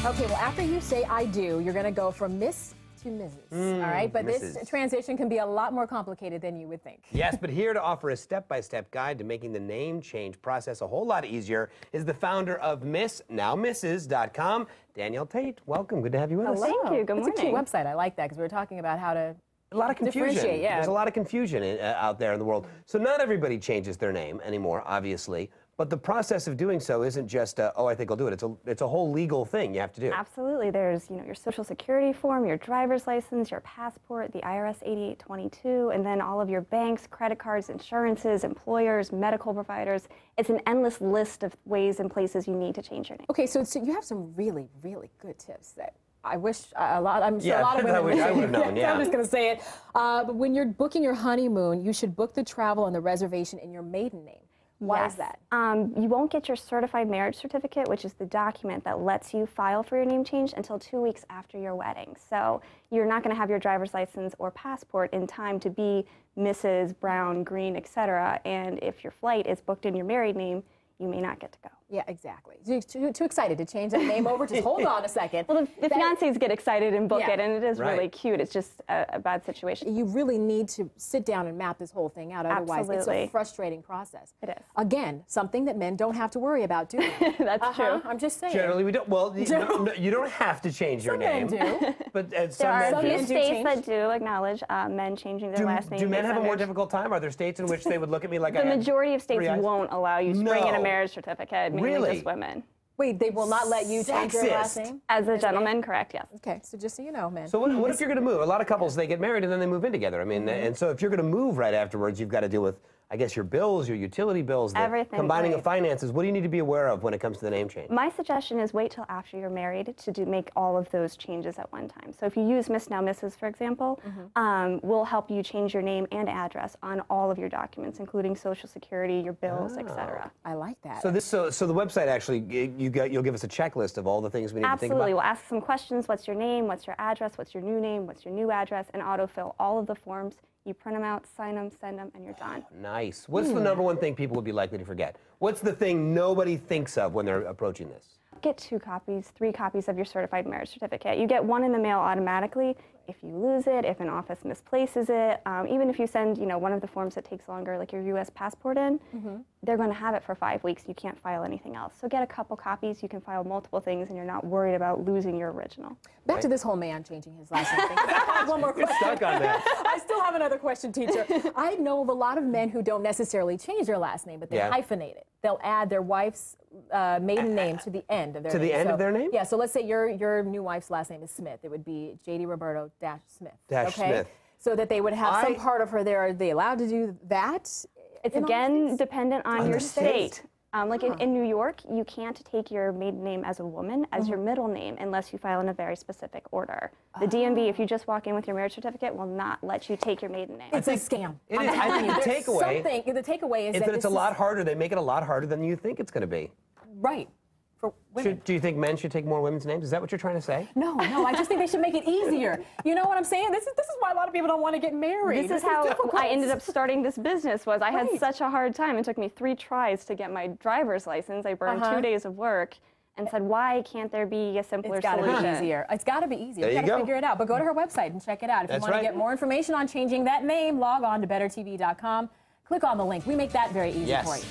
Okay, well, after you say I do, you're going to go from Miss to Mrs. All right, but Mrs. this transition can be a lot more complicated than you would think. Yes, but here to offer a step-by-step guide to making the name change process a whole lot easier is the founder of MissNowMrs.com, Danielle Tate. Welcome. Good to have you with us. Thank you. Good morning. It's a cute website. I like that because we were talking about how to A lot of confusion. differentiate. Yeah. There's a lot of confusion out there in the world. So not everybody changes their name anymore, obviously. But the process of doing so isn't just, oh, I think I'll do it. It's a whole legal thing you have to do. Absolutely. There's, your Social Security form, your driver's license, your passport, the IRS 8822, and then all of your banks, credit cards, insurances, employers, medical providers. It's an endless list of ways and places you need to change your name. Okay, so you have some really, really good tips that I wish I'm sure a lot of women I would have known, yeah. I'm just going to say it. But when you're booking your honeymoon, you should book the travel and the reservation in your maiden name. Why is that? You won't get your certified marriage certificate, which is the document that lets you file for your name change, until 2 weeks after your wedding. So you're not going to have your driver's license or passport in time to be Mrs. Brown, Green, etc. And if your flight is booked in your married name, you may not get to go. Yeah, exactly. Too excited to change that name over? Just hold on a second. Well, the fiancés get excited and book it, and it is really cute. It's just a bad situation. You really need to sit down and map this whole thing out. Otherwise, it's a frustrating process. It is. Again, something that men don't have to worry about doing. That's true. I'm just saying. Generally, we don't. Well, you don't have to change your name. Some men do. But there are a few states change. that do acknowledge men changing their last name. Do men have a more difficult time? Are there states in which they would look at me like the majority of states won't allow you to bring in a marriage certificate, mainly just women. Wait, they will not let you change your last name? As a gentleman, correct, yes. Okay, so just so you know, man. So what if you're going to move? A lot of couples, they get married and then they move in together. I mean, and so if you're going to move right afterwards, you've got to deal with, I guess, your bills, your utility bills, the combining of finances. What do you need to be aware of when it comes to the name change? My suggestion is wait till after you're married to make all of those changes at one time. So if you use Miss Now Mrs., for example, we'll help you change your name and address on all of your documents, including Social Security, your bills, etc. I like that. So the website actually, you'll give us a checklist of all the things we need to think about? Absolutely. We'll ask some questions. What's your name? What's your address? What's your new name? What's your new address? And autofill all of the forms. You print them out, sign them, send them, and you're done. Nice. What's the number one thing people would be likely to forget? What's the thing nobody thinks of when they're approaching this? Get 2 copies, 3 copies of your certified marriage certificate. You get one in the mail automatically. If you lose it, if an office misplaces it, even if you send, one of the forms that takes longer, like your U.S. passport in, they're going to have it for 5 weeks. You can't file anything else. So get a couple copies. You can file multiple things, and you're not worried about losing your original. Back to this whole man changing his last name thing. I have one more question. You're stuck on that. I still have another question, teacher. I know of a lot of men who don't necessarily change their last name, but they hyphenate it. They'll add their wife's maiden name to the end of their name. To the end of their name? Yeah, so let's say your new wife's last name is Smith. It would be J.D. Roberto Smith. Smith. So that they would have some part of her there. Are they allowed to do that? It's again dependent on your state. Like in New York, you can't take your maiden name as a woman as your middle name unless you file in a very specific order. The DMV, if you just walk in with your marriage certificate, will not let you take your maiden name. It's a scam. It is. I think the takeaway is that it's a lot harder. They make it a lot harder than you think it's going to be. Right. For women. Do you think men should take more women's names? Is that what you're trying to say? No, I just think they should make it easier. You know what I'm saying? This is why a lot of people don't want to get married. This is how I ended up starting this business. I had such a hard time. It took me 3 tries to get my driver's license. I burned 2 days of work and said, why can't there be a simpler solution? It's got to be easier. It's got to be easier. You've got to figure it out. But go to her website and check it out. If you want to get more information on changing that name, log on to bettertv.com. Click on the link. We make that very easy for you.